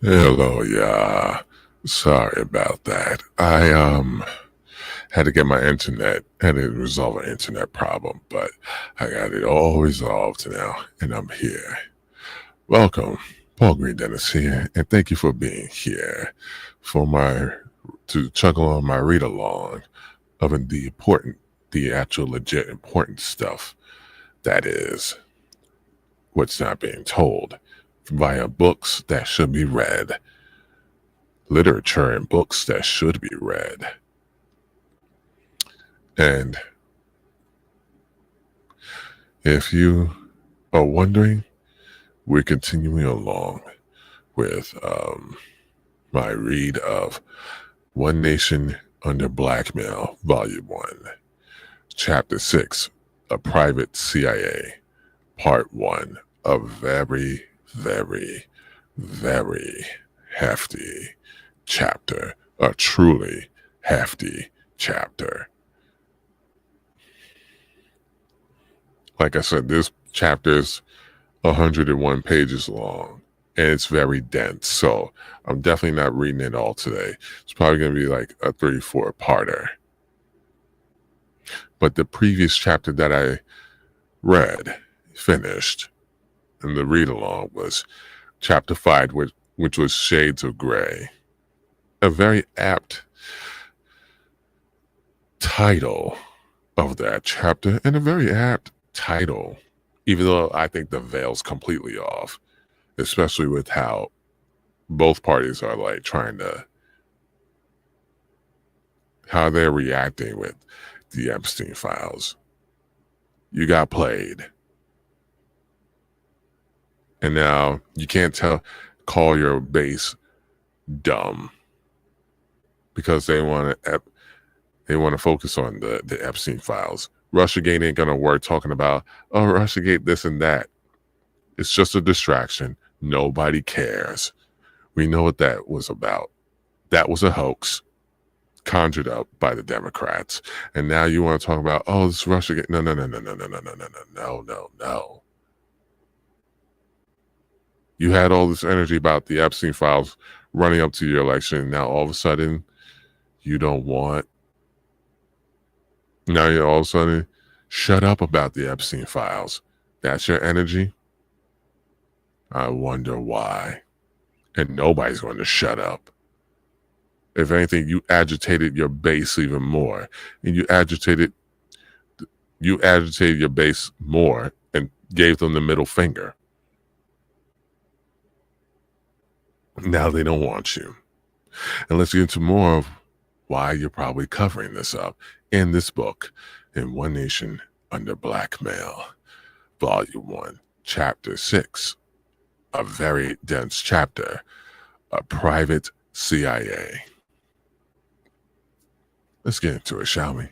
Hello, yeah. Sorry about that. I had to get my internet, had to resolve an internet problem, but I got it all resolved now, and I'm here. Welcome, Paul Greene-Dennis here, and thank you for being here for to chuckle on my read along of the actual legit important stuff that is what's not being told via books that should be read. Literature and books that should be read. And if you are wondering, we're continuing along with my read of One Nation Under Blackmail, Volume 1, Chapter 6, A Private CIA, Part 1, a very, very, very hefty chapter, a truly hefty chapter. Like I said, this chapter is 101 pages long, and it's very dense. So I'm definitely not reading it all today. It's probably going to be like a 3-4 parter. But the previous chapter that I finished, and the read along was chapter 5, which was Shades of Grey. A very apt title of that chapter, and a very apt title, even though I think the veil's completely off, especially with how both parties are like how they're reacting with the Epstein files. You got played. And now you can't call your base dumb because they want to focus on the Epstein files. Russiagate ain't gonna work talking about, oh, Russiagate this and that. It's just a distraction. Nobody cares. We know what that was about. That was a hoax conjured up by the Democrats. And now you want to talk about, oh, this Russiagate. No. You had all this energy about the Epstein files running up to your election. Now all of a sudden you don't want. Now you're all of a sudden shut up about the Epstein files. That's your energy? I wonder why. And nobody's going to shut up. If anything, you agitated your base even more. And you agitated your base more and gave them the middle finger. Now they don't want you. And let's get into more of why you're probably covering this up in this book, in One Nation Under Blackmail, Volume 1, Chapter 6, a very dense chapter, a private CIA. Let's get into it, shall we?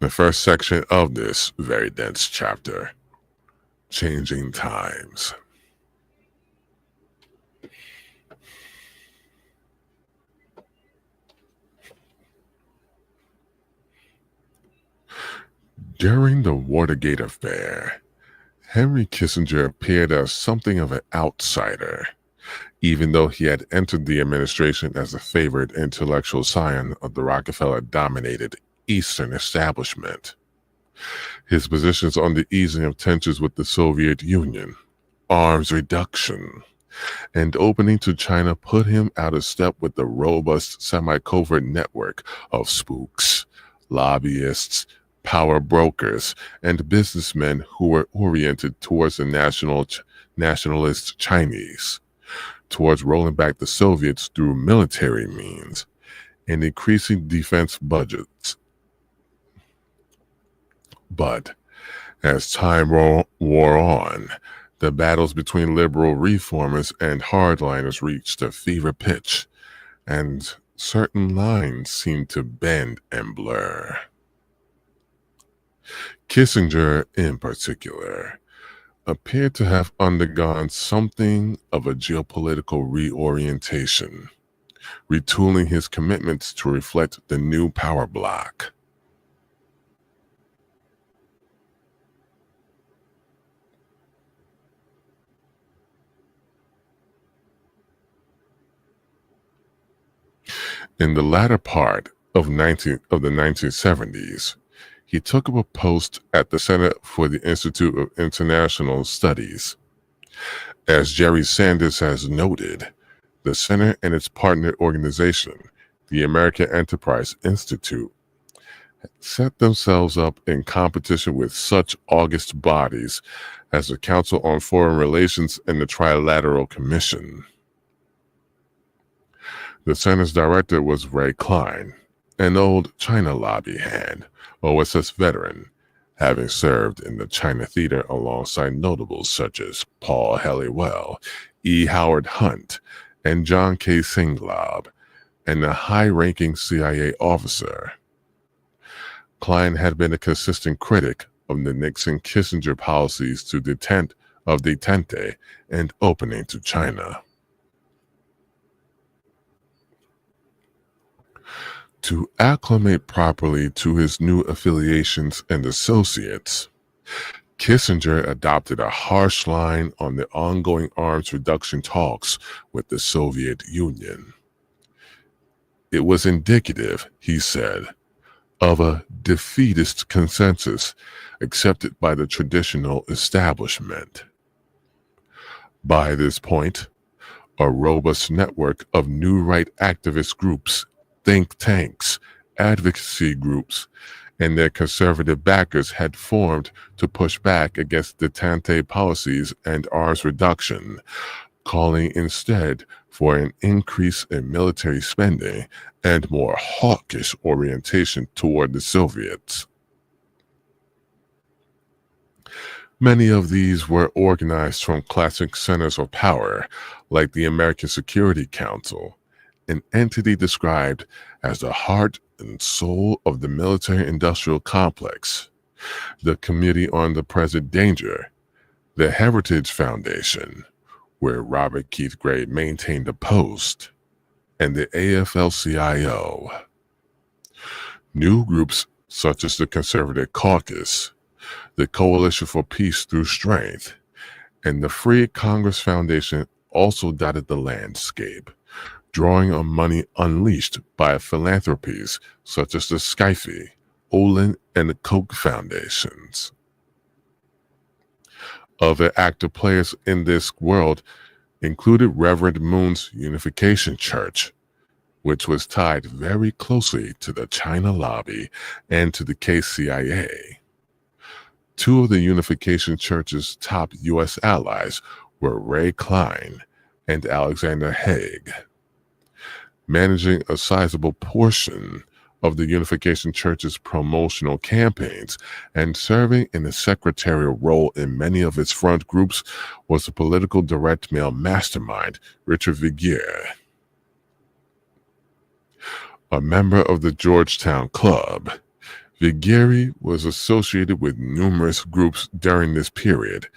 The first section of this very dense chapter, Changing Times. During the Watergate affair, Henry Kissinger appeared as something of an outsider, even though he had entered the administration as a favored intellectual scion of the Rockefeller-dominated Eastern establishment. His positions on the easing of tensions with the Soviet Union, arms reduction, and opening to China put him out of step with the robust semi-covert network of spooks, lobbyists, power brokers, and businessmen who were oriented towards the nationalist Chinese, towards rolling back the Soviets through military means and increasing defense budgets. But as time wore on, the battles between liberal reformers and hardliners reached a fever pitch, and certain lines seemed to bend and blur. Kissinger, in particular, appeared to have undergone something of a geopolitical reorientation, retooling his commitments to reflect the new power bloc. In the latter part of the 1970s, he took up a post at the Center for the Institute of International Studies. As Jerry Sanders has noted, the center and its partner organization, the American Enterprise Institute, set themselves up in competition with such august bodies as the Council on Foreign Relations and the Trilateral Commission. The center's director was Ray Klein, an old China lobby hand, OSS veteran, having served in the China theater alongside notables such as Paul Helliwell, E. Howard Hunt, and John K. Singlaub, and a high-ranking CIA officer. Klein had been a consistent critic of the Nixon-Kissinger policies of detente and opening to China. To acclimate properly to his new affiliations and associates, Kissinger adopted a harsh line on the ongoing arms reduction talks with the Soviet Union. It was indicative, he said, of a defeatist consensus accepted by the traditional establishment. By this point, a robust network of new right activist groups, think tanks, advocacy groups, and their conservative backers had formed to push back against detente policies and arms reduction, calling instead for an increase in military spending and more hawkish orientation toward the Soviets. Many of these were organized from classic centers of power, like the American Security Council, an entity described as the heart and soul of the military-industrial complex, the Committee on the Present Danger, the Heritage Foundation, where Robert Keith Gray maintained a post, and the AFL-CIO. New groups such as the Conservative Caucus, the Coalition for Peace Through Strength, and the Free Congress Foundation also dotted the landscape, drawing on money unleashed by philanthropies such as the Skyfe, Olin, and the Koch foundations. Other active players in this world included Reverend Moon's Unification Church, which was tied very closely to the China lobby and to the KCIA. Two of the Unification Church's top U.S. allies were Ray Klein and Alexander Haig. Managing a sizable portion of the Unification Church's promotional campaigns and serving in a secretarial role in many of its front groups was the political direct mail mastermind, Richard Viguier. A member of the Georgetown Club, Viguier was associated with numerous groups during this period,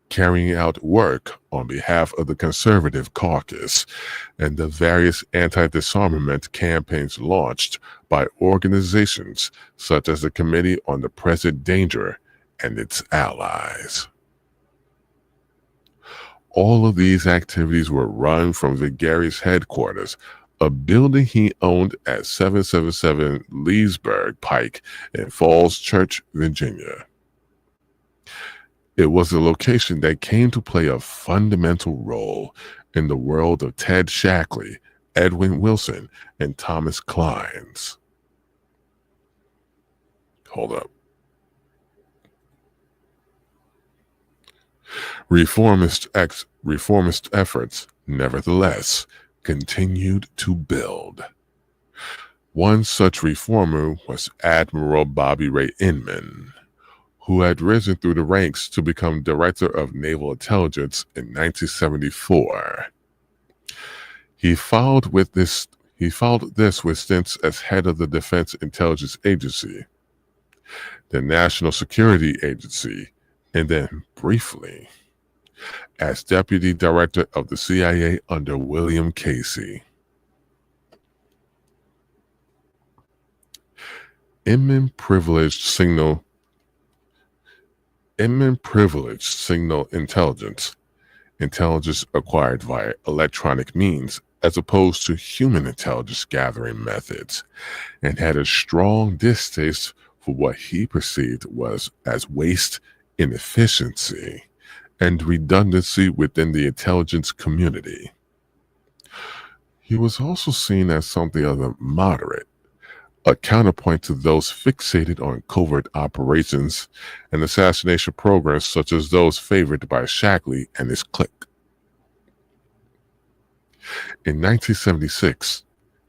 carrying out work on behalf of the Conservative Caucus and the various anti-disarmament campaigns launched by organizations such as the Committee on the Present Danger and its allies. All of these activities were run from Viguier's headquarters, a building he owned at 777 Leesburg Pike in Falls Church, Virginia. It was a location that came to play a fundamental role in the world of Ted Shackley, Edwin Wilson, and Thomas Clines. Hold up. Reformist efforts, nevertheless, continued to build. One such reformer was Admiral Bobby Ray Inman, who had risen through the ranks to become Director of Naval Intelligence in 1974. He followed this with stints as head of the Defense Intelligence Agency, the National Security Agency, and then briefly as Deputy Director of the CIA under William Casey. Inman privileged signal intelligence acquired via electronic means as opposed to human intelligence gathering methods, and had a strong distaste for what he perceived was as waste, inefficiency, and redundancy within the intelligence community. He was also seen as something of a moderate, a counterpoint to those fixated on covert operations and assassination programs such as those favored by Shackley and his clique. In 1976,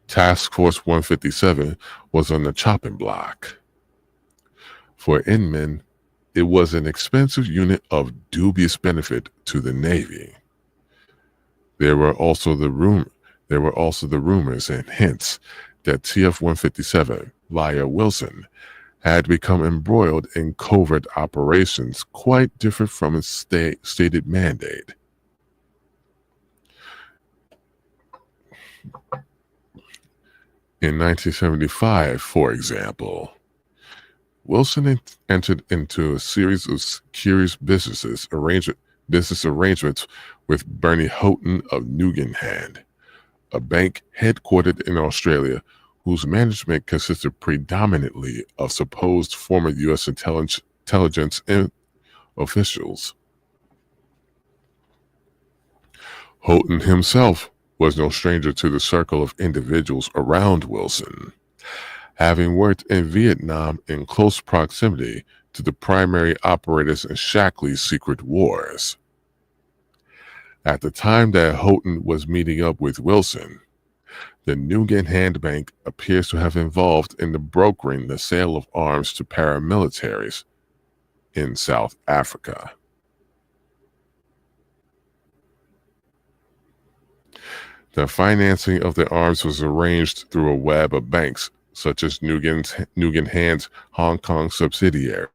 Task Force 157 was on the chopping block. For Inman, it was an expensive unit of dubious benefit to the Navy. There were also the rumors and hints that TF-157, via Wilson, had become embroiled in covert operations quite different from its stated mandate. In 1975, for example, Wilson entered into a series of curious business arrangements with Bernie Houghton of Nugan, a bank headquartered in Australia whose management consisted predominantly of supposed former U.S. intelligence officials. Houghton himself was no stranger to the circle of individuals around Wilson, having worked in Vietnam in close proximity to the primary operators in Shackley's secret wars. At the time that Houghton was meeting up with Wilson, the Nugan Bank appears to have involved in the brokering the sale of arms to paramilitaries in South Africa. The financing of the arms was arranged through a web of banks, such as Nugan Hong Kong subsidiary.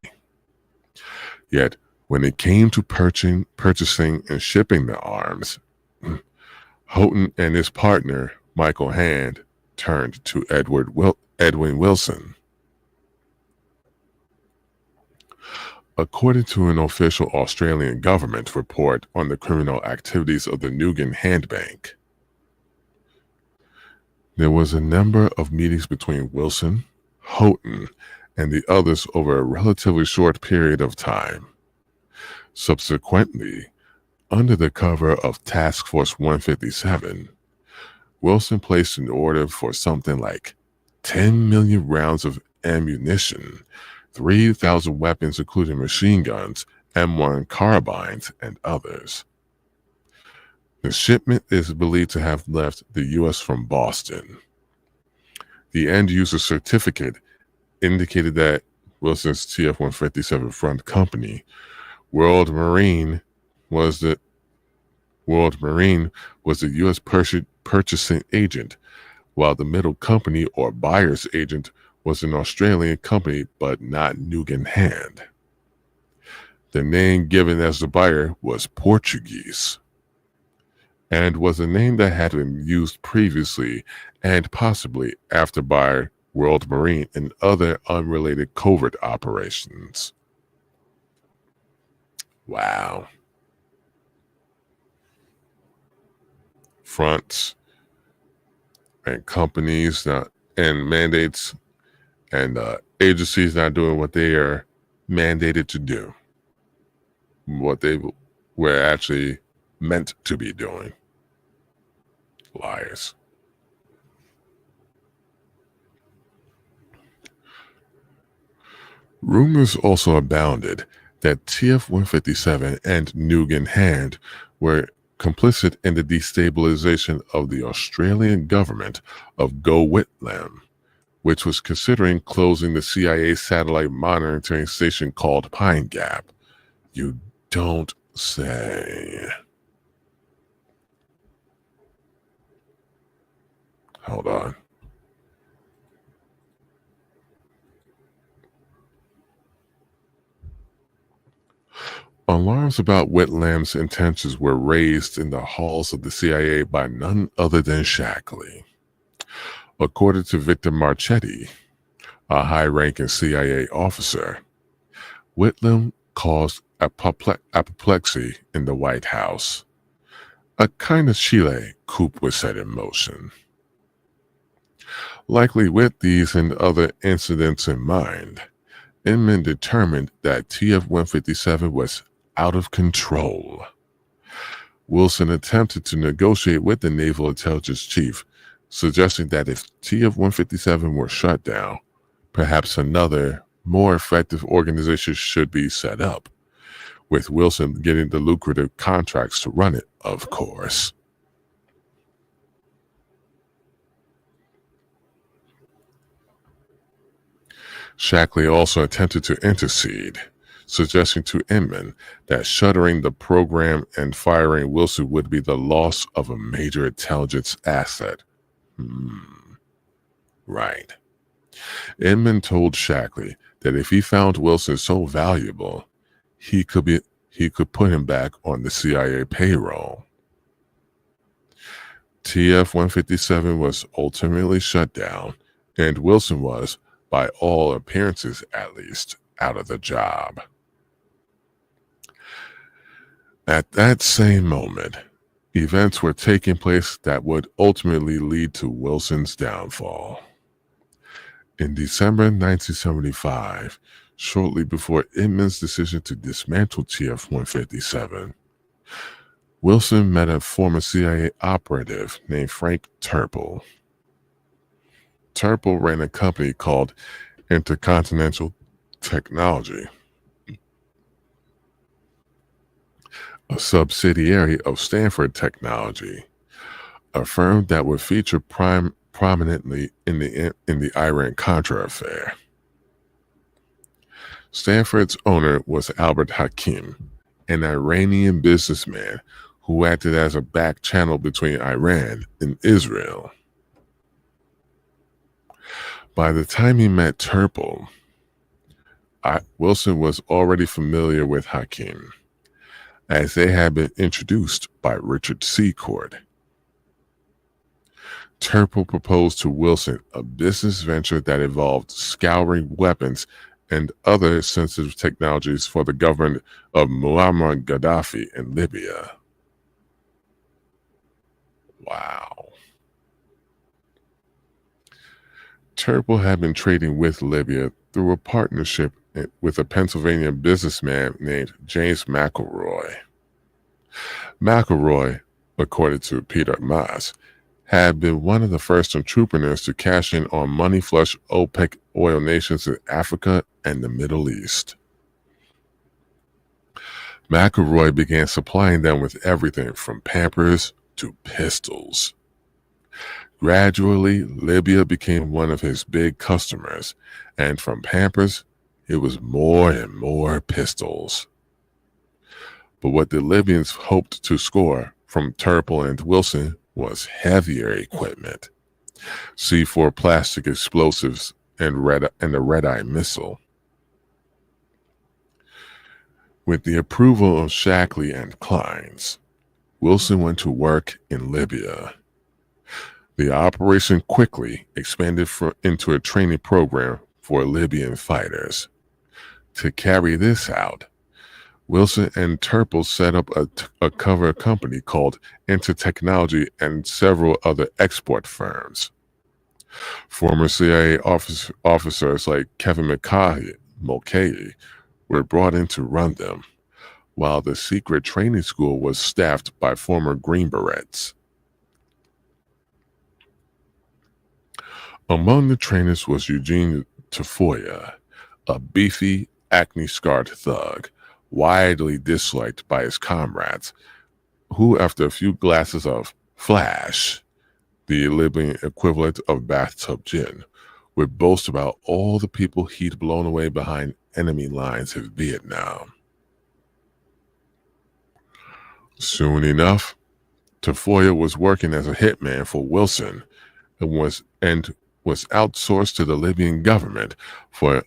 Yet, when it came to purchasing and shipping the arms, Houghton and his partner, Michael Hand, turned to Edwin Wilson. According to an official Australian government report on the criminal activities of the Nugan Bank, there was a number of meetings between Wilson, Houghton, and the others over a relatively short period of time. Subsequently, under the cover of Task Force 157, Wilson placed an order for something like 10 million rounds of ammunition, 3,000 weapons including machine guns, M1 carbines, and others. The shipment is believed to have left the U.S. from Boston. The end-user certificate indicated that Wilson's TF-157 front company, World Marine, was the U.S. purchasing agent, while the middle company or buyer's agent was an Australian company but not Nugan. The name given as the buyer was Portuguese, and was a name that had been used previously and possibly after by World Marine in other unrelated covert operations. Wow. Fronts and companies and mandates and agencies not doing what they are mandated to do, what they were actually meant to be doing. Liars. Rumors also abounded that TF-157 and Nugan were complicit in the destabilization of the Australian government of Go Whitlam, which was considering closing the CIA satellite monitoring station called Pine Gap. You don't say. Hold on. Alarms about Whitlam's intentions were raised in the halls of the CIA by none other than Shackley. According to Victor Marchetti, a high-ranking CIA officer, Whitlam caused apoplexy in the White House. A kind of Chile coup was set in motion. Likely with these and other incidents in mind, Inman determined that TF-157 was out of control. Wilson attempted to negotiate with the Naval Intelligence Chief, suggesting that if TF-157 were shut down, perhaps another, more effective organization should be set up, with Wilson getting the lucrative contracts to run it, of course. Shackley also attempted to intercede, suggesting to Inman that shuttering the program and firing Wilson would be the loss of a major intelligence asset. Right. Inman told Shackley that if he found Wilson so valuable, he could put him back on the CIA payroll. TF-157 was ultimately shut down, and Wilson was, by all appearances at least, out of the job. At that same moment, events were taking place that would ultimately lead to Wilson's downfall. In December 1975, shortly before Inman's decision to dismantle TF-157, Wilson met a former CIA operative named Frank Turple. Turple ran a company called Intercontinental Technology, a subsidiary of Stanford Technology, a firm that would feature prominently in the Iran-Contra affair. Stanford's owner was Albert Hakim, an Iranian businessman who acted as a back channel between Iran and Israel. By the time he met Turple, Wilson was already familiar with Hakim, as they had been introduced by Richard Secord. Turple proposed to Wilson a business venture that involved scouring weapons and other sensitive technologies for the government of Muammar Gaddafi in Libya. Wow. Turple had been trading with Libya through a partnership with a Pennsylvania businessman named James McElroy. McElroy, according to Peter Maas, had been one of the first entrepreneurs to cash in on money-flush OPEC oil nations in Africa and the Middle East. McElroy began supplying them with everything from Pampers to pistols. Gradually, Libya became one of his big customers, and from Pampers, it was more and more pistols. But what the Libyans hoped to score from Turple and Wilson was heavier equipment, C4 plastic explosives and the Red-Eye missile. With the approval of Shackley and Kleins, Wilson went to work in Libya. The operation quickly expanded into a training program for Libyan fighters. To carry this out, Wilson and Turple set up a cover company called Intertechnology and several other export firms. Former CIA officers like Kevin Mulcahy were brought in to run them, while the secret training school was staffed by former Green Berets. Among the trainers was Eugene Tafoya, a beefy, acne-scarred thug, widely disliked by his comrades, who, after a few glasses of Flash, the Libyan equivalent of bathtub gin, would boast about all the people he'd blown away behind enemy lines in Vietnam. Soon enough, Tafoya was working as a hitman for Wilson and was outsourced to the Libyan government for an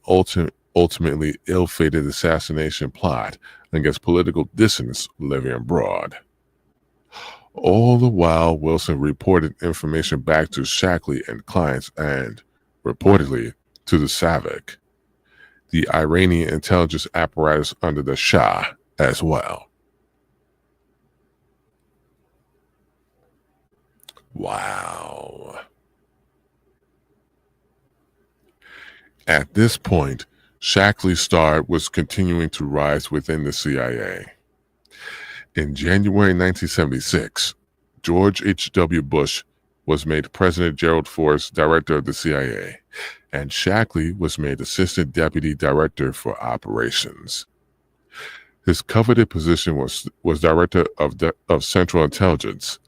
ultimately ill-fated assassination plot against political dissidents living abroad. All the while, Wilson reported information back to Shackley and Kleins and, reportedly, to the SAVAK, the Iranian intelligence apparatus under the Shah, as well. Wow. At this point, Shackley's star was continuing to rise within the CIA. In January 1976, George H.W. Bush was made President Gerald Ford's director of the CIA, and Shackley was made Assistant Deputy Director for Operations. His coveted position was Director of Central Intelligence,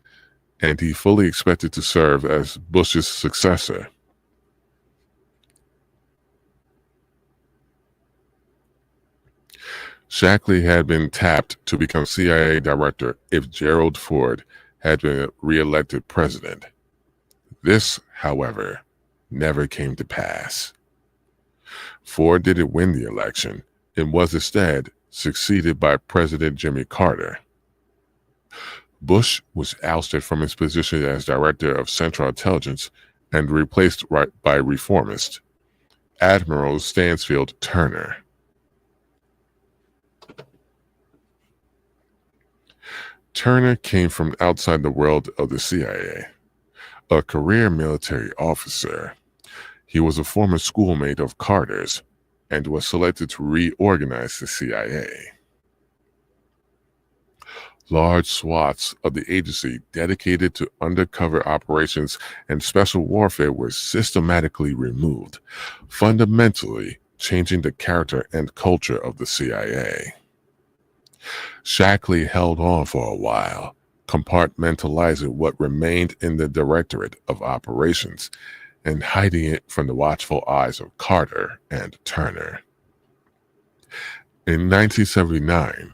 and he fully expected to serve as Bush's successor. Shackley had been tapped to become CIA director if Gerald Ford had been re-elected president. This, however, never came to pass. Ford didn't win the election and was instead succeeded by President Jimmy Carter. Bush was ousted from his position as Director of Central Intelligence and replaced by reformist Admiral Stansfield Turner. Turner came from outside the world of the CIA, a career military officer. He was a former schoolmate of Carter's and was selected to reorganize the CIA. Large swaths of the agency dedicated to undercover operations and special warfare were systematically removed, fundamentally changing the character and culture of the CIA. Shackley held on for a while, compartmentalizing what remained in the Directorate of Operations and hiding it from the watchful eyes of Carter and Turner. In 1979,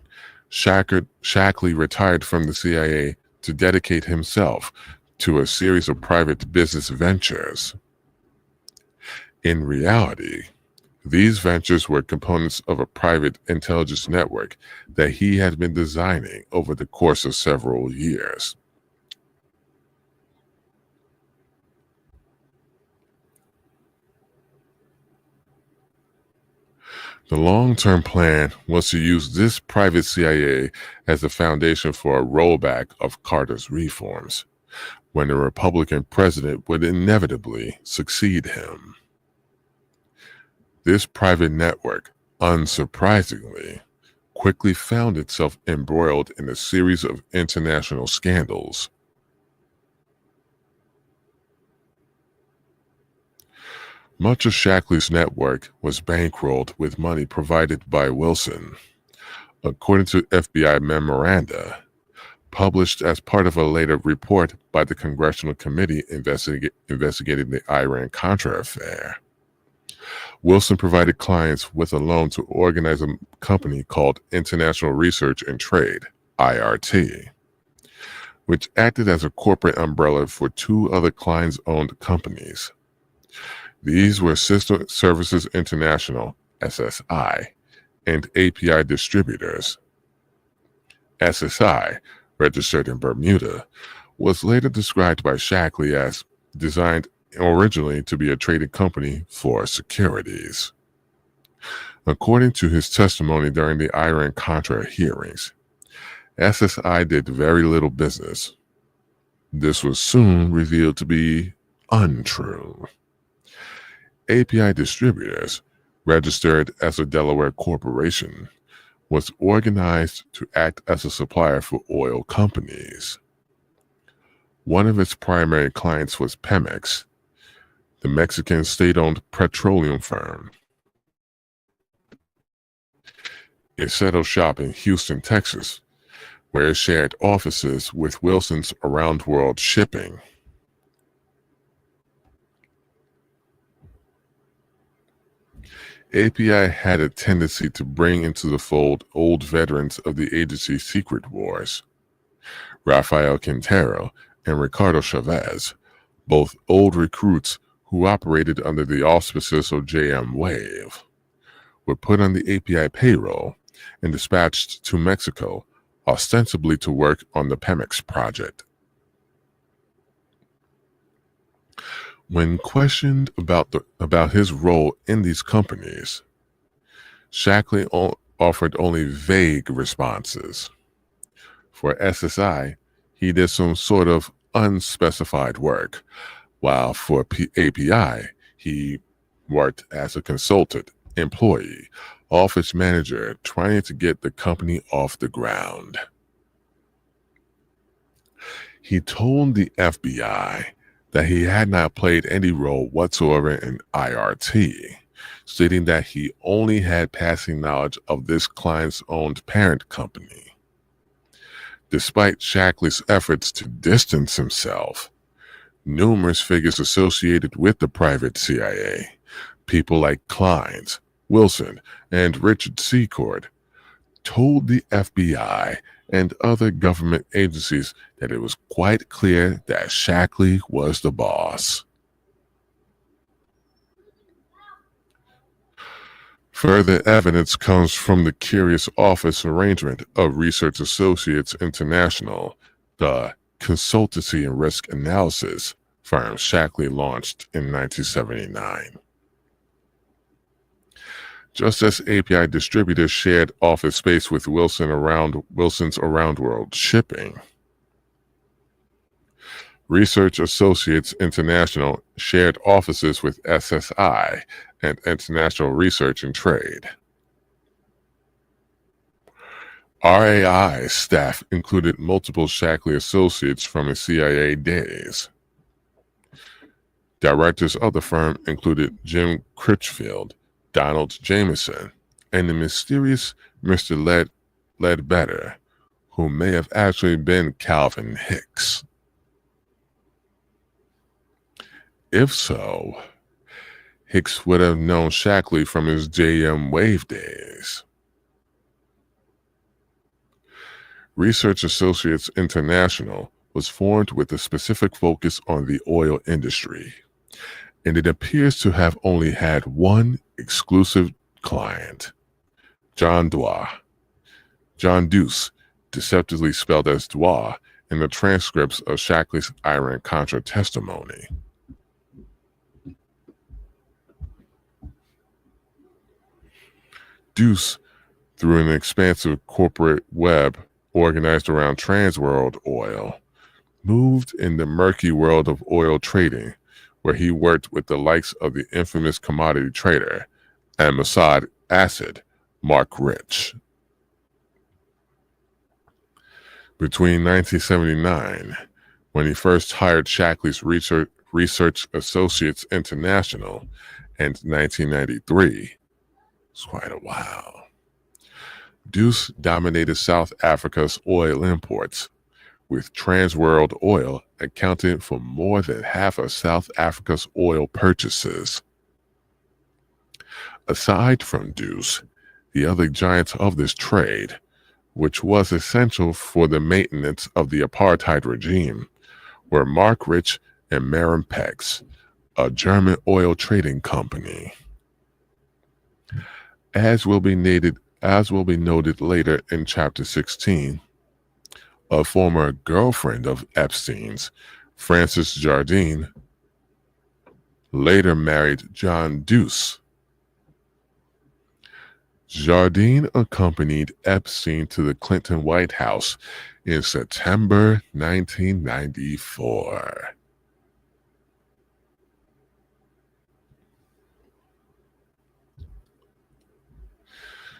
Shackley retired from the CIA to dedicate himself to a series of private business ventures. In reality, these ventures were components of a private intelligence network that he had been designing over the course of several years. The long-term plan was to use this private CIA as the foundation for a rollback of Carter's reforms, when a Republican president would inevitably succeed him. This private network, unsurprisingly, quickly found itself embroiled in a series of international scandals. Much of Shackley's network was bankrolled with money provided by Wilson. According to FBI memoranda, published as part of a later report by the Congressional Committee investigating the Iran-Contra affair, Wilson provided clients with a loan to organize a company called International Research and Trade, IRT, which acted as a corporate umbrella for two other clients-owned companies. These were System Services International, SSI, and API Distributors. SSI, registered in Bermuda, was later described by Shackley as designed originally to be a trading company for securities. According to his testimony during the Iran-Contra hearings, SSI did very little business. This was soon revealed to be untrue. API Distributors, registered as a Delaware corporation, was organized to act as a supplier for oil companies. One of its primary clients was Pemex, the Mexican state-owned petroleum firm. It set up shop in Houston, Texas, where it shared offices with Wilson's Around World Shipping. API had a tendency to bring into the fold old veterans of the agency's secret wars. Rafael Quintero and Ricardo Chavez, both old recruits who operated under the auspices of JM Wave, were put on the API payroll and dispatched to Mexico, ostensibly to work on the Pemex project. When questioned about his role in these companies, Shackley offered only vague responses. For SSI, he did some sort of unspecified work, while for API, he worked as a consultant, employee, office manager, trying to get the company off the ground. He told the FBI that he had not played any role whatsoever in IRT, stating that he only had passing knowledge of this client's owned parent company. Despite Shackley's efforts to distance himself, numerous figures associated with the private CIA, people like Clines, Wilson, and Richard Secord, told the FBI and other government agencies that it was quite clear that Shackley was the boss. Further evidence comes from the curious office arrangement of Research Associates International, the consultancy and risk analysis firm Shackley launched in 1979. Just as API distributors shared office space with Wilson's Around World Shipping, Research Associates International shared offices with SSI and International Research and Trade. RAI's staff included multiple Shackley associates from his CIA days. Directors of the firm included Jim Critchfield, Donald Jameson, and the mysterious Mr. Ledbetter, who may have actually been Calvin Hicks. If so, Hicks would have known Shackley from his JM Wave days. Research Associates International was formed with a specific focus on the oil industry, and it appears to have only had one exclusive client, John Dwyer. John Deuce, deceptively spelled as Dwyer in the transcripts of Shackley's Iran-Contra testimony. Deuce, through an expansive corporate web organized around Transworld Oil, moved in the murky world of oil trading, where he worked with the likes of the infamous commodity trader and Mossad Asad, Mark Rich. Between 1979, when he first hired Shackley's Research Associates International, and 1993, it's quite a while, Deuce dominated South Africa's oil imports, with Transworld Oil accounting for more than half of South Africa's oil purchases. Aside from Deuce, the other giants of this trade, which was essential for the maintenance of the apartheid regime, were Mark Rich and Marimpex, a German oil trading company. As will be noted later in Chapter 16, a former girlfriend of Epstein's, Frances Jardine, later married John Deuce. Jardine accompanied Epstein to the Clinton White House in September 1994.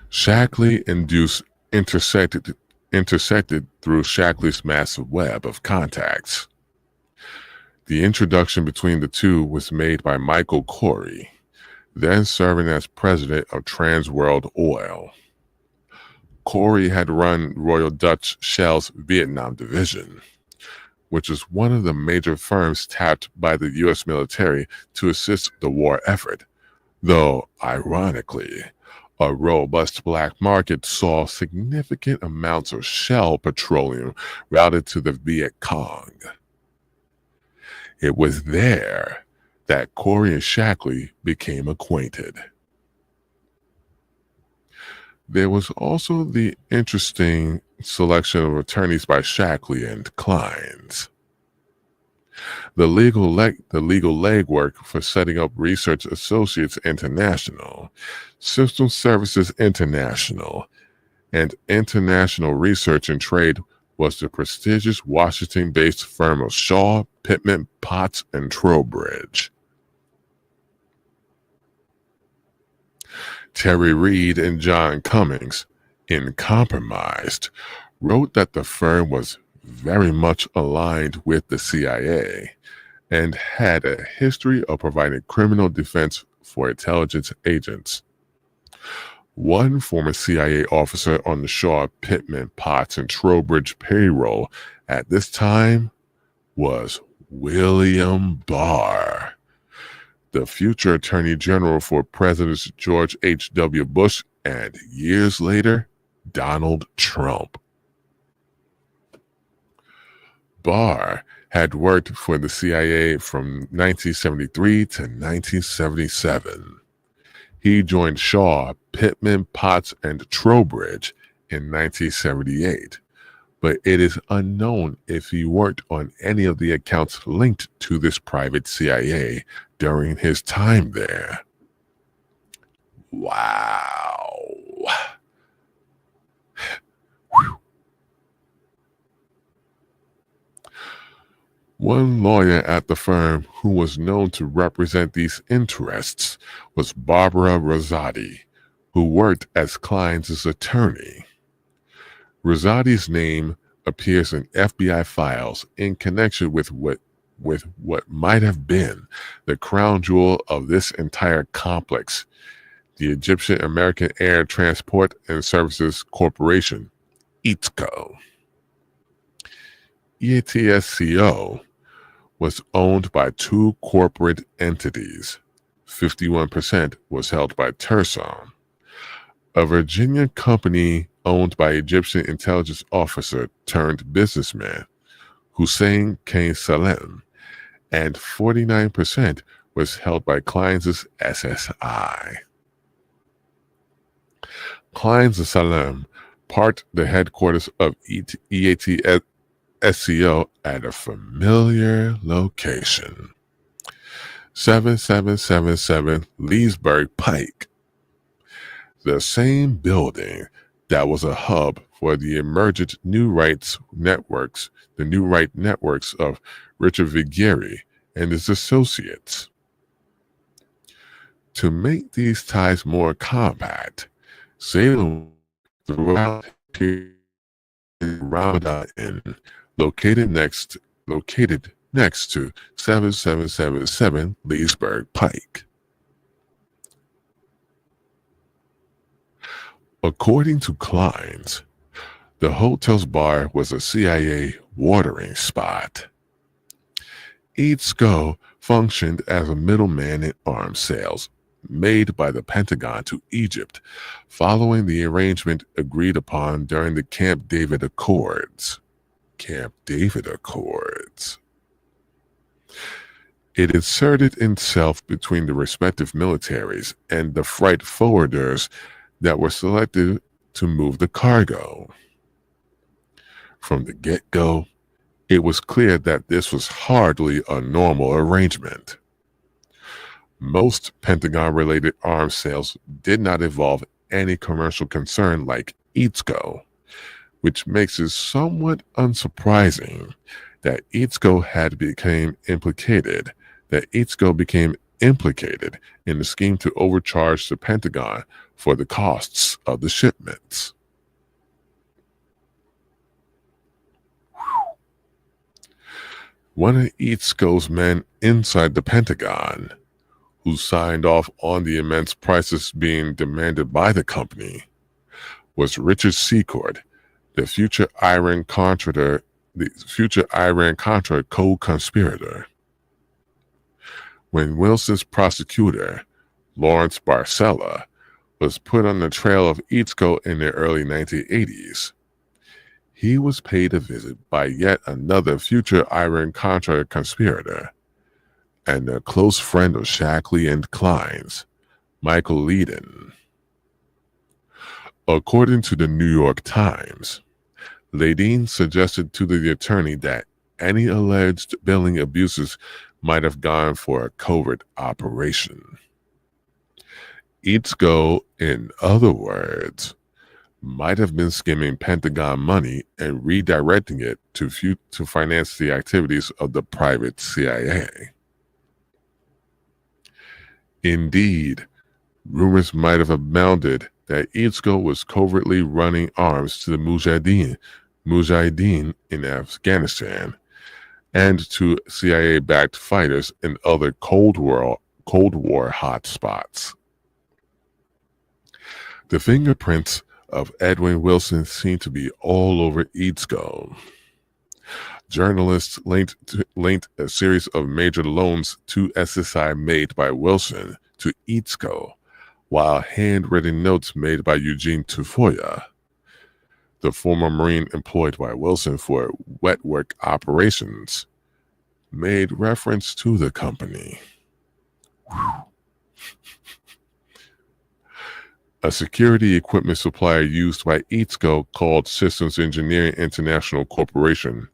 Shackley and Deuce intersected through Shackley's massive web of contacts. The introduction between the two was made by Michael Corey, then serving as president of Transworld Oil. Corey had run Royal Dutch Shell's Vietnam division, which was one of the major firms tapped by the U.S. military to assist the war effort, though, ironically, a robust black market saw significant amounts of Shell petroleum routed to the Viet Cong. It was there that Corey and Shackley became acquainted. There was also the interesting selection of attorneys by Shackley and Clines. The legal legwork for setting up Research Associates International, System Services International, and International Research and Trade was the prestigious Washington-based firm of Shaw, Pittman, Potts, and Trowbridge. Terry Reed and John Cummings, in Compromised, wrote that the firm was very much aligned with the CIA and had a history of providing criminal defense for intelligence agents. One former CIA officer on the Shaw, Pittman, Potts, and Trowbridge payroll at this time was William Barr, the future Attorney General for Presidents George H.W. Bush and, years later, Donald Trump. Barr had worked for the CIA from 1973 to 1977. He joined Shaw, Pittman, Potts, and Trowbridge in 1978, but it is unknown if he worked on any of the accounts linked to this private CIA during his time there. Wow. One lawyer at the firm who was known to represent these interests was Barbara Rosati, who worked as Klein's attorney. Rosati's name appears in FBI files in connection with what might have been the crown jewel of this entire complex, the Egyptian American Air Transport and Services Corporation, EATSCO. EATSCO was owned by two corporate entities. 51% was held by Tursom, a Virginia company owned by Egyptian intelligence officer turned businessman Hussein Kane Salem, and 49% was held by Klein's SSI. Klein's Salem parked the headquarters of EATSCO at a familiar location, 7777 Leesburg Pike, the same building that was a hub for the emergent New Right networks of Richard Viguieri and his associates. To make these ties more compact, Salem throughout Ramadan Inn, located next to 7777 Leesburg Pike. According to Klein's, the hotel's bar was a CIA watering spot. EATSCO functioned as a middleman in arms sales made by the Pentagon to Egypt following the arrangement agreed upon during the Camp David Accords. It inserted itself between the respective militaries and the freight forwarders that were selected to move the cargo. From the get-go, it was clear that this was hardly a normal arrangement. Most Pentagon-related arms sales did not involve any commercial concern like EATSCO, which makes it somewhat unsurprising that EATSCO became implicated in the scheme to overcharge the Pentagon for the costs of the shipments. One of EATSCO's men inside the Pentagon, who signed off on the immense prices being demanded by the company, was Richard Secord, the future Iran-Contra co-conspirator. When Wilson's prosecutor, Lawrence Barcella, was put on the trail of EATSCO in the early 1980s, he was paid a visit by yet another future Iran-Contra conspirator and a close friend of Shackley and Klein's, Michael Leedon. According to the New York Times, Leedon suggested to the attorney that any alleged billing abuses might have gone for a covert operation. EATSCO, in other words, might have been skimming Pentagon money and redirecting it to finance the activities of the private CIA. Indeed, rumors might have abounded that Itzko was covertly running arms to the Mujahideen in Afghanistan and to CIA-backed fighters in other Cold War hotspots. The fingerprints of Edwin Wilson seem to be all over Itzko. Journalists linked a series of major loans to SSI made by Wilson to Itzko, while handwritten notes made by Eugene Tufoya, the former Marine employed by Wilson for wet work operations, made reference to the company. A security equipment supplier used by Itzko called Systems Engineering International Corporation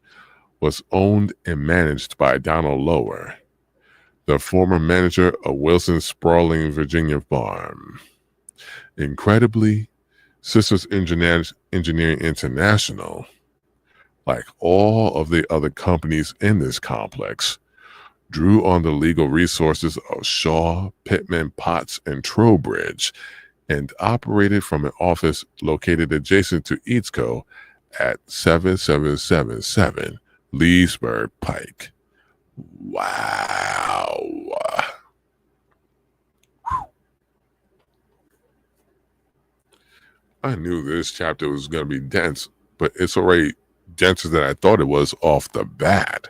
was owned and managed by Donald Lower, the former manager of Wilson's sprawling Virginia farm. Incredibly, Systems Engineering International, like all of the other companies in this complex, drew on the legal resources of Shaw, Pittman, Potts, and Trowbridge, and operated from an office located adjacent to Itzko at 7777 Leesburg Pike. Wow. I knew this chapter was going to be dense, but it's already denser than I thought it was off the bat.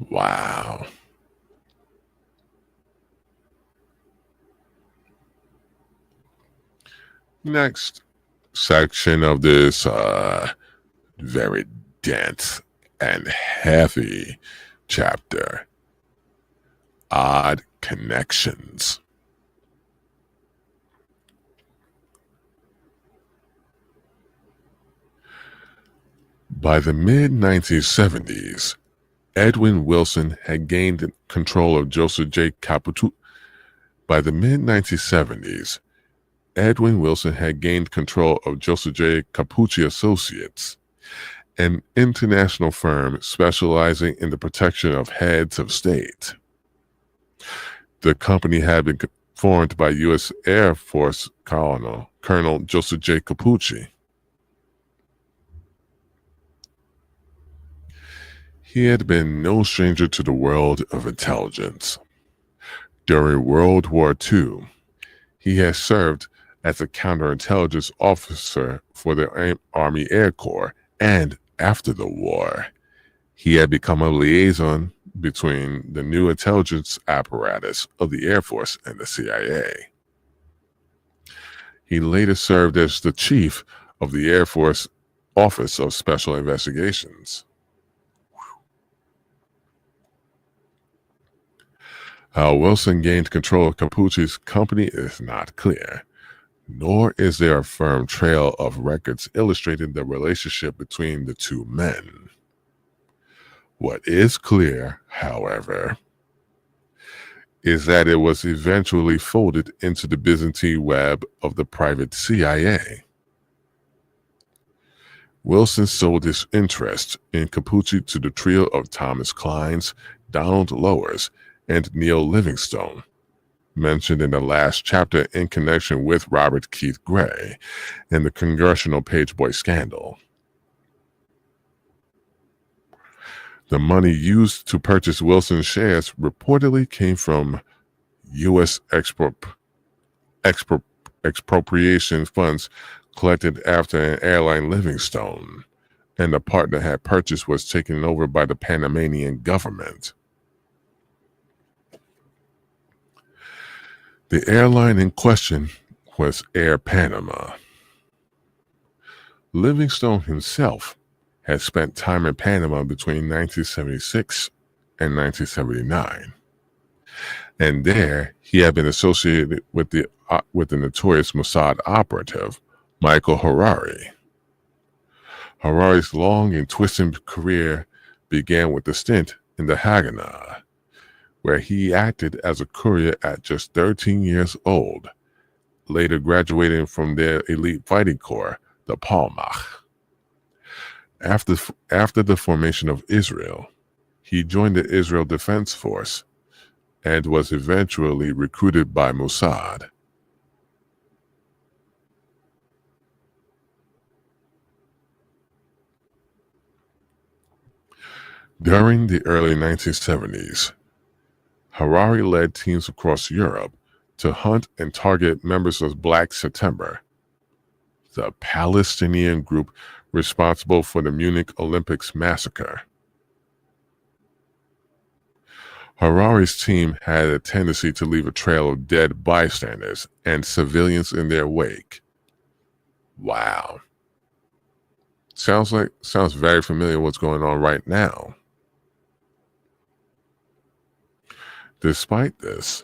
Wow. Next section of this very dense and heavy chapter, Odd Connections. By the mid-1970s, Edwin Wilson had gained control of Joseph J. Capucci. By the mid-1970s, Edwin Wilson had gained control of Joseph J. Capucci Associates, an international firm specializing in the protection of heads of state. The company had been formed by U.S. Air Force Colonel Joseph J. Capucci. He had been no stranger to the world of intelligence. During World War II, he had served as a counterintelligence officer for the Army Air Corps, and after the war, he had become a liaison between the new intelligence apparatus of the Air Force and the CIA. He later served as the chief of the Air Force Office of Special Investigations. How Wilson gained control of Capucci's company is not clear, nor is there a firm trail of records illustrating the relationship between the two men. What is clear, however, is that it was eventually folded into the Byzantine web of the private CIA. Wilson sold his interest in Capucci to the trio of Thomas Kleins, Donald Lowers, and Neil Livingstone, mentioned in the last chapter in connection with Robert Keith Gray and the Congressional Pageboy scandal. The money used to purchase Wilson's shares reportedly came from U.S. expropriation funds collected after an airline Livingstone and the partner had purchased was taken over by the Panamanian government. The airline in question was Air Panama. Livingstone himself had spent time in Panama between 1976 and 1979, and there he had been associated with the notorious Mossad operative Michael Harari. Harari's long and twisted career began with a stint in the Haganah, where he acted as a courier at just 13 years old, later graduating from their elite fighting corps, the Palmach. After the formation of Israel, he joined the Israel Defense Force and was eventually recruited by Mossad. During the early 1970s, Harari led teams across Europe to hunt and target members of Black September, the Palestinian group responsible for the Munich Olympics massacre. Harari's team had a tendency to leave a trail of dead bystanders and civilians in their wake. Wow. Sounds very familiar what's going on right now. Despite this,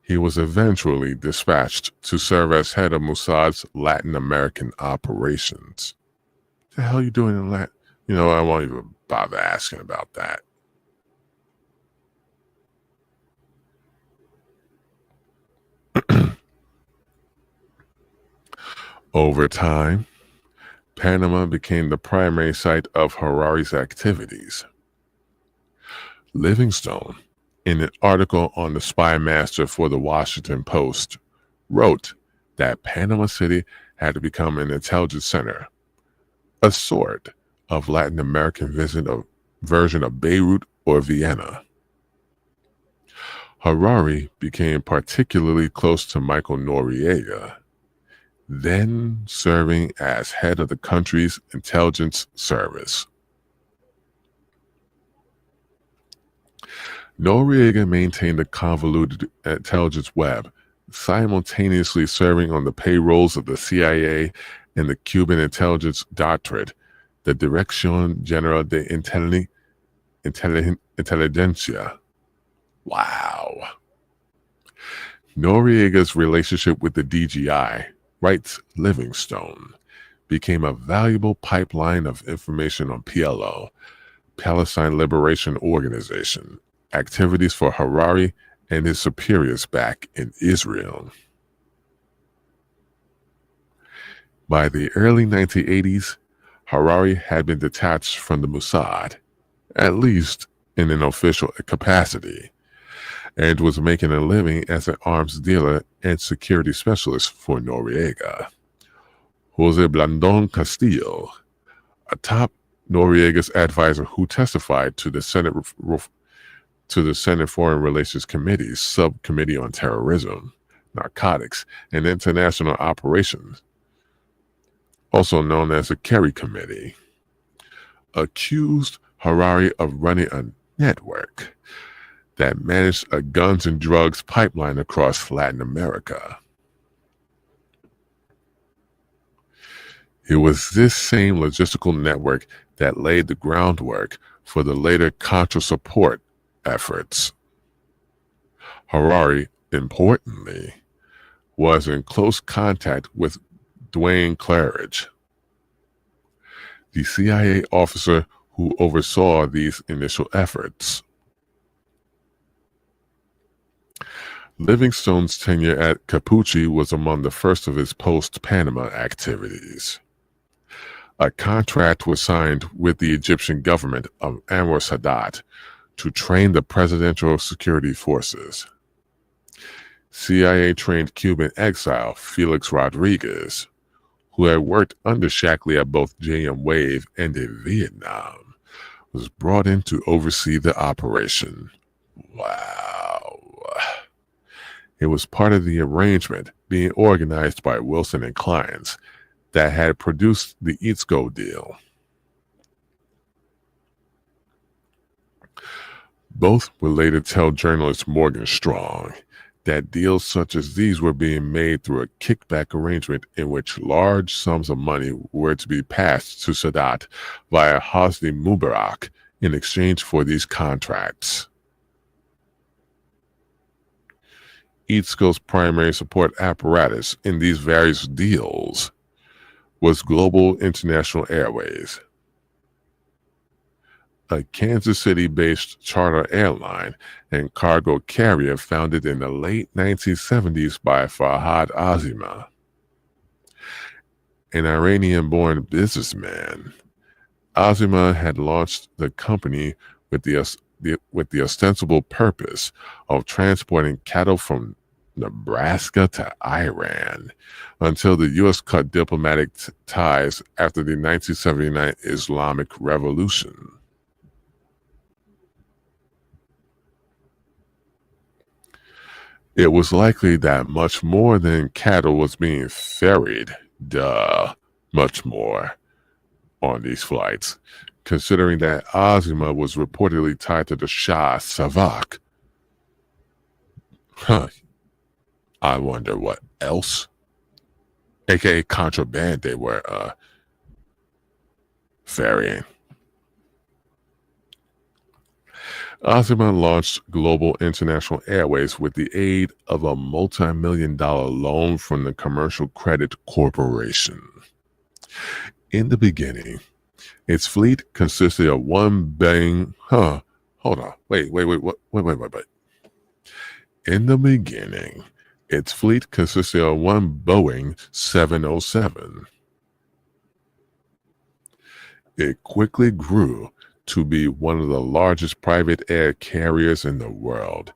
he was eventually dispatched to serve as head of Mossad's Latin American operations. What the hell are you doing in Latin? I won't even bother asking about that. Over time, Panama became the primary site of Harari's activities. Livingstone, in an article on the spy master for the Washington Post, wrote that Panama City had to become an intelligence center, a sort of Latin American version of Beirut or Vienna. Harari became particularly close to Michael Noriega, then serving as head of the country's intelligence service. Noriega maintained a convoluted intelligence web, simultaneously serving on the payrolls of the CIA and the Cuban intelligence directorate, the Dirección General de Inteligencia. Wow. Noriega's relationship with the DGI, writes Livingstone, became a valuable pipeline of information on PLO, Palestine Liberation Organization, activities for Harari and his superiors back in Israel. By the early 1980s, Harari had been detached from the Mossad, at least in an official capacity, and was making a living as an arms dealer and security specialist for Noriega. Jose Blandón Castillo, a top Noriega's advisor who testified to the Senate Foreign Relations Committee's Subcommittee on Terrorism, Narcotics, and International Operations, also known as the Kerry Committee, accused Harari of running a network that managed a guns and drugs pipeline across Latin America. It was this same logistical network that laid the groundwork for the later Contra support efforts. Harari, importantly, was in close contact with Duane Claridge, the CIA officer who oversaw these initial efforts. Livingstone's tenure at Capucci was among the first of his post-Panama activities. A contract was signed with the Egyptian government of Anwar Sadat to train the presidential security forces. CIA-trained Cuban exile Felix Rodriguez, who had worked under Shackley at both JM Wave and in Vietnam, was brought in to oversee the operation. Wow. It was part of the arrangement being organized by Wilson and clients that had produced the Eatsco deal. Both would later tell journalist Morgan Strong that deals such as these were being made through a kickback arrangement in which large sums of money were to be passed to Sadat via Hosni Mubarak in exchange for these contracts. Eatsco's primary support apparatus in these various deals was Global International Airways, a Kansas City-based charter airline and cargo carrier founded in the late 1970s by Farhad Azima, an Iranian-born businessman. Azima had launched the company with the ostensible purpose of transporting cattle from Nebraska to Iran until the U.S. cut diplomatic ties after the 1979 Islamic Revolution. It was likely that much more than cattle was being ferried, much more, on these flights, considering that Azima was reportedly tied to the Shah Savak. Huh. I wonder what else, aka contraband, they were ferrying. Azima launched Global International Airways with the aid of a multi-million-dollar loan from the Commercial Credit Corporation. In the beginning, its fleet consisted of wait. In the beginning, its fleet consisted of one Boeing 707. It quickly grew to be one of the largest private air carriers in the world,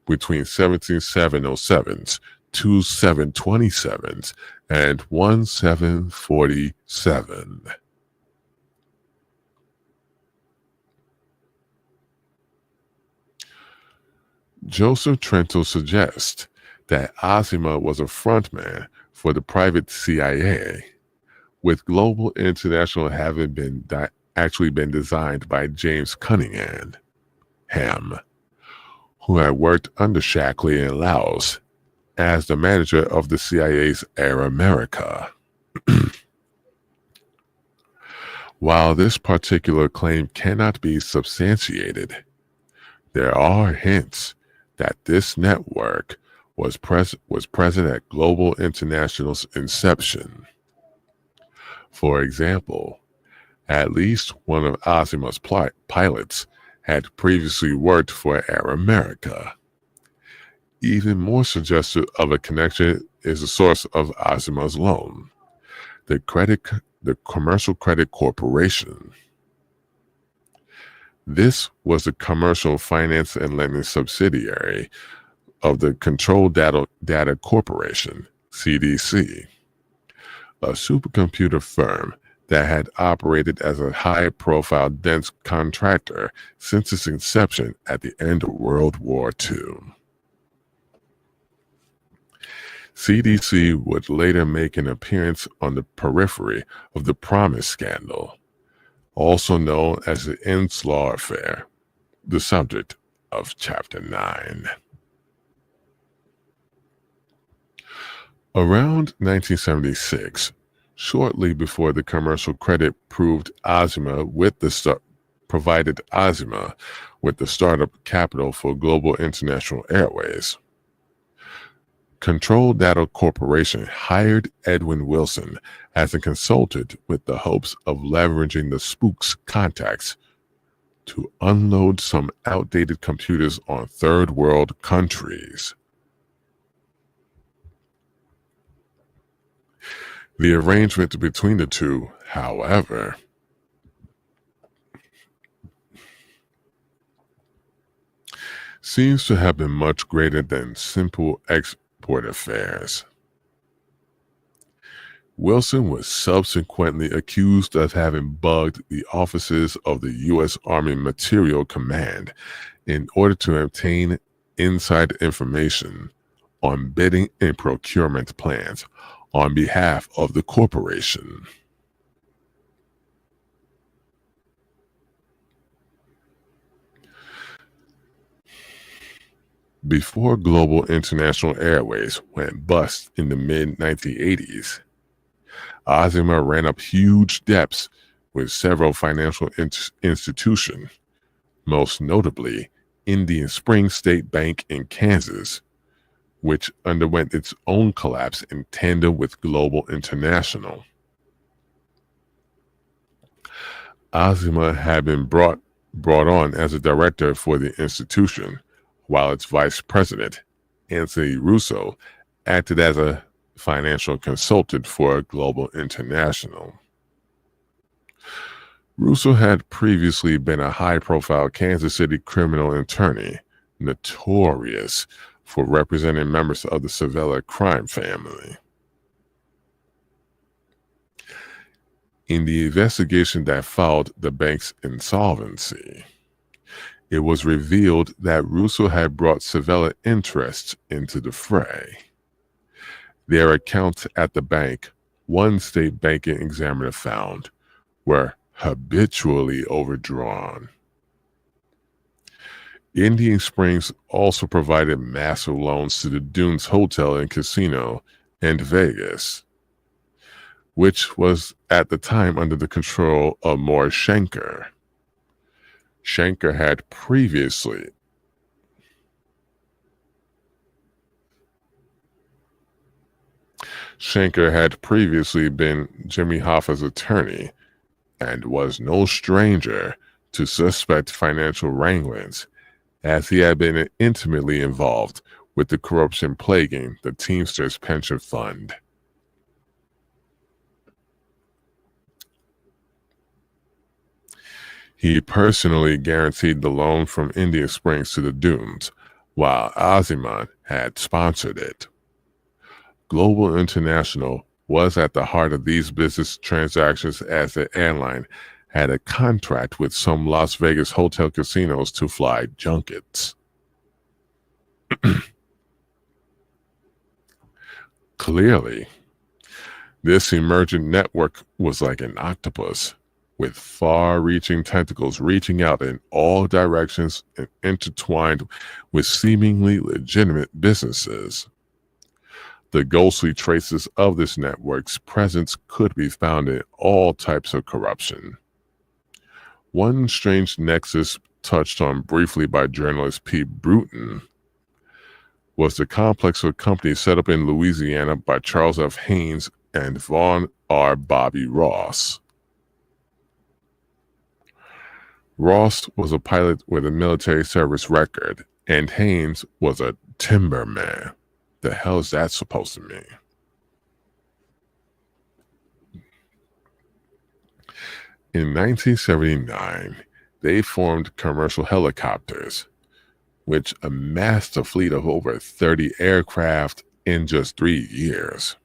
between 17 707s, 2 727s, and 1 747. Joseph Trento suggests that Azima was a frontman for the private CIA, with Global International having been actually been designed by James Cunningham, who had worked under Shackley in Laos as the manager of the CIA's Air America. While this particular claim cannot be substantiated, there are hints that this network was present at Global International's inception. For example, at least one of Azima's pilots had previously worked for Air America. Even more suggestive of a connection is the source of Azima's loan, the Commercial Credit Corporation. This was a commercial finance and lending subsidiary of the Control Data Corporation, CDC, a supercomputer firm that had operated as a high-profile dense contractor since its inception at the end of World War II. CDC would later make an appearance on the periphery of the Promise scandal, also known as the Inslaw affair, the subject of Chapter 9. Around 1976, shortly before the commercial credit provided Azima with the startup capital for Global International Airways, Control Data Corporation hired Edwin Wilson as a consultant with the hopes of leveraging the spook's contacts to unload some outdated computers on third world countries. The arrangement between the two, however, seems to have been much greater than simple export affairs. Wilson was subsequently accused of having bugged the offices of the U.S. Army Materiel Command in order to obtain inside information on bidding and procurement plans on behalf of the corporation. Before Global International Airways went bust in the mid-1980s, Azima ran up huge debts with several financial institutions, most notably Indian Springs State Bank in Kansas, which underwent its own collapse in tandem with Global International. Azima had been brought brought on as a director for the institution, while its vice president, Anthony Russo, acted as a financial consultant for Global International. Russo had previously been a high-profile Kansas City criminal attorney, notorious for representing members of the Cervella crime family. In the investigation that followed the bank's insolvency, it was revealed that Russo had brought Cervella interests into the fray. Their accounts at the bank, one state banking examiner found, were habitually overdrawn. Indian Springs also provided massive loans to the Dunes Hotel and Casino in Vegas, which was at the time under the control of Morris Schenker. Schenker had previously been Jimmy Hoffa's attorney and was no stranger to suspect financial wranglings, as he had been intimately involved with the corruption plaguing the Teamsters Pension Fund. He personally guaranteed the loan from Indian Springs to the Dunes, while Aziman had sponsored it. Global International was at the heart of these business transactions, as the airline had a contract with some Las Vegas hotel casinos to fly junkets. Clearly, this emergent network was like an octopus, with far-reaching tentacles reaching out in all directions and intertwined with seemingly legitimate businesses. The ghostly traces of this network's presence could be found in all types of corruption. One strange nexus touched on briefly by journalist Pete Bruton was the complex of companies set up in Louisiana by Charles F. Haynes and Vaughn R. Bobby Ross. Ross was a pilot with a military service record, and Haynes was a timberman. The hell is that supposed to mean? In 1979, they formed Commercial Helicopters, which amassed a fleet of over 30 aircraft in just 3 years.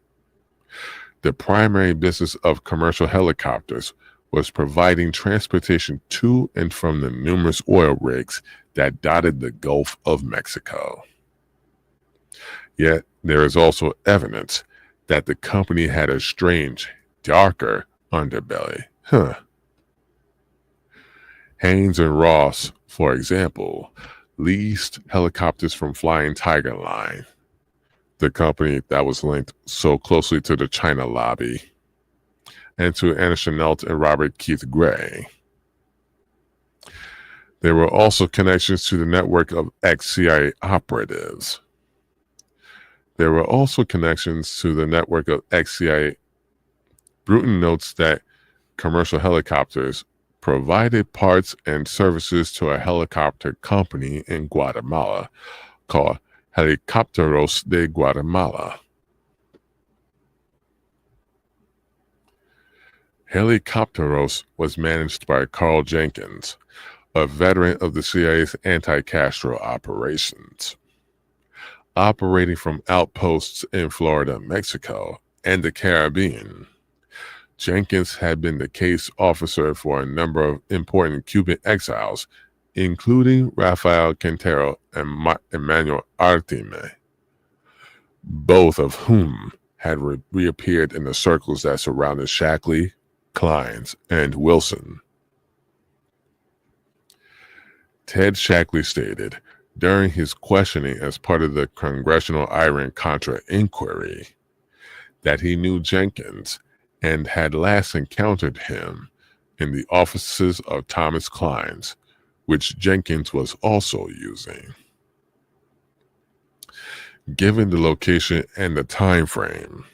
The primary business of Commercial Helicopters was providing transportation to and from the numerous oil rigs that dotted the Gulf of Mexico. Yet there is also evidence that the company had a strange, darker underbelly. Haynes and Ross, for example, leased helicopters from Flying Tiger Line, the company that was linked so closely to the China lobby, and to Anna Chenault and Robert Keith Gray. There were also connections to the network of ex-CIA operatives. There were also connections to the network of ex-CIA. Bruton notes that Commercial Helicopters provided parts and services to a helicopter company in Guatemala called Helicópteros de Guatemala. Helicópteros was managed by Carl Jenkins, a veteran of the CIA's anti-Castro operations. Operating from outposts in Florida, Mexico, and the Caribbean, Jenkins had been the case officer for a number of important Cuban exiles, including Rafael Quintero and Emmanuel Artime, both of whom had reappeared in the circles that surrounded Shackley, Clines, and Wilson. Ted Shackley stated during his questioning as part of the Congressional Iran-Contra inquiry that he knew Jenkins and had last encountered him in the offices of Thomas Clines, which Jenkins was also using. Given the location and the time frame,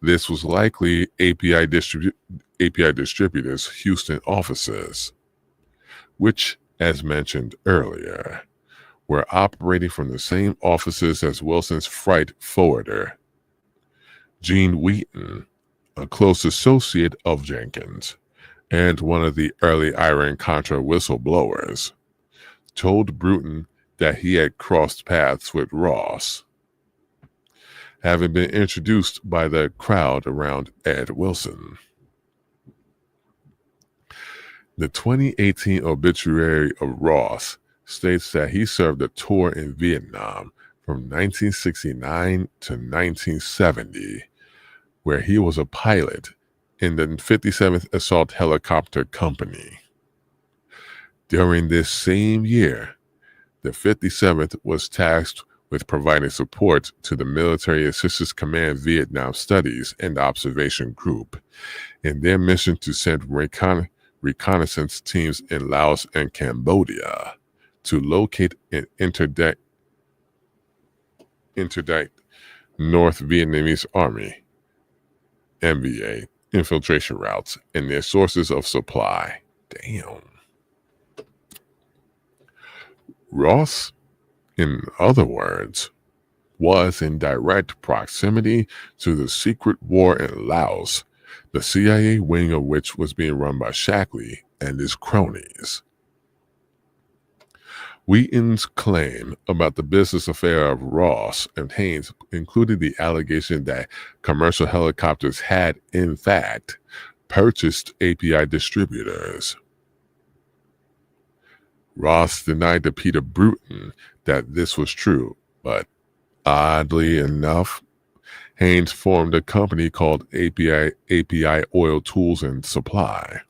this was likely API Distributors' Houston offices, which, as mentioned earlier, were operating from the same offices as Wilson's freight forwarder. Gene Wheaton, a close associate of Jenkins and one of the early Iran-Contra whistleblowers, told Bruton that he had crossed paths with Ross, having been introduced by the crowd around Ed Wilson. The 2018 obituary of Ross states that he served a tour in Vietnam from 1969 to 1970, where he was a pilot in the 57th Assault Helicopter Company. During this same year, the 57th was tasked with providing support to the Military Assistance Command Vietnam Studies and Observation Group in their mission to send reconnaissance teams in Laos and Cambodia to locate and interdict North Vietnamese Army (NVA) infiltration routes and their sources of supply. Damn. Ross, in other words, was in direct proximity to the secret war in Laos, the CIA wing of which was being run by Shackley and his cronies. Wheaton's claim about the business affair of Ross and Haynes included the allegation that commercial helicopters had, in fact, purchased API distributors. Ross denied to Peter Bruton that this was true, but oddly enough, Haynes formed a company called API Oil Tools and Supply.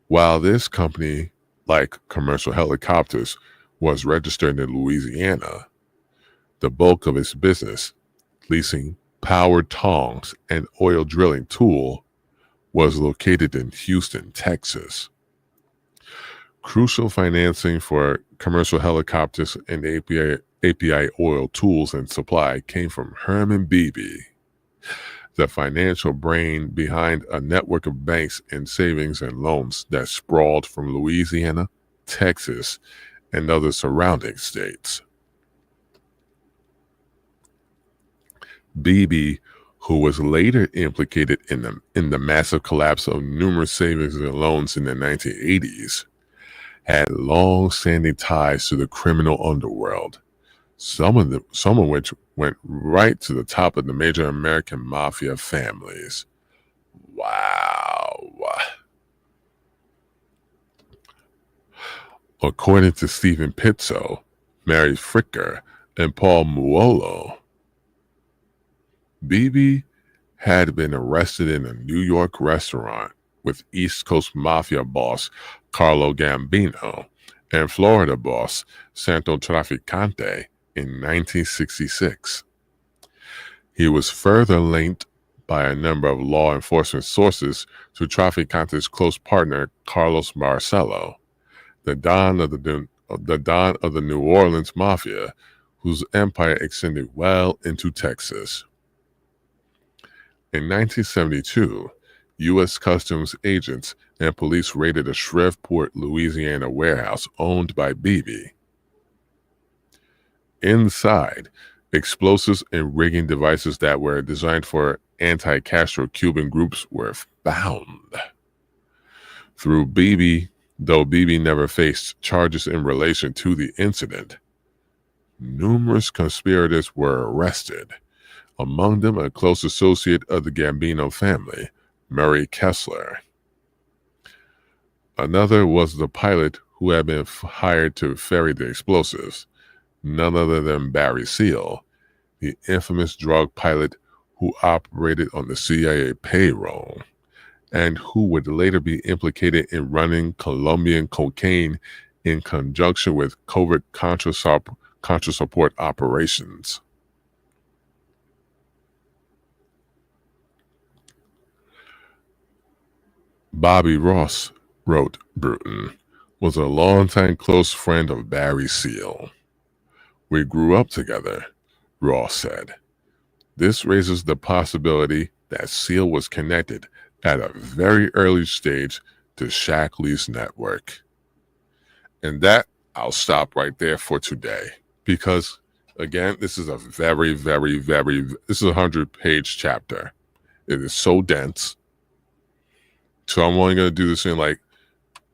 While this company, like commercial helicopters, was registered in Louisiana, the bulk of its business, leasing power tongs and oil drilling tool, was located in Houston, Texas. Crucial financing for commercial helicopters and API Oil Tools and Supply came from Herman Beebe, the financial brain behind a network of banks and savings and loans that sprawled from Louisiana, Texas, and other surrounding states. Beebe, who was later implicated in the massive collapse of numerous savings and loans in the 1980s, had long-standing ties to the criminal underworld, some of which went right to the top of the major American mafia families. Wow. According to Stephen Pizzo, Mary Fricker, and Paul Muolo, Beebe had been arrested in a New York restaurant with East Coast Mafia boss Carlo Gambino and Florida boss Santo Trafficante in 1966. He was further linked by a number of law enforcement sources to Trafficante's close partner Carlos Marcello, the Don of the New Orleans Mafia, whose empire extended well into Texas. In 1972, U.S. Customs agents and police raided a Shreveport, Louisiana warehouse owned by Beebe. Inside, explosives and rigging devices that were designed for anti-Castro Cuban groups were found. Though Beebe never faced charges in relation to the incident, numerous conspirators were arrested, among them a close associate of the Gambino family, Murray Kessler. Another was the pilot who had been hired to ferry the explosives, none other than Barry Seal, the infamous drug pilot who operated on the CIA payroll and who would later be implicated in running Colombian cocaine in conjunction with covert Contra support operations. Bobby Ross, wrote Bruton, was a longtime close friend of Barry Seal. We grew up together, Ross said. This raises the possibility that Seal was connected at a very early stage to Shackley's network. And that, I'll stop right there for today because, again, this is a very, very, very, this is a 100-page chapter. It is so dense. So I'm only going to do this in like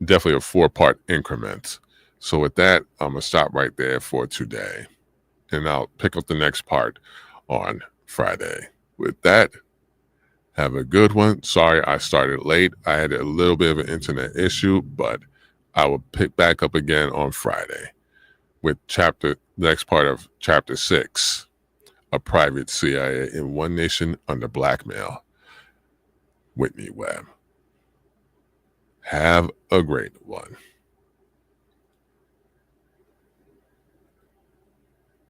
definitely a 4-part increment. So with that, I'm going to stop right there for today. And I'll pick up the next part on Friday. With that, have a good one. Sorry I started late. I had a little bit of an internet issue, but I will pick back up again on Friday with next part of chapter 6, A Private CIA in One Nation Under Blackmail. Whitney Webb. Have a great one.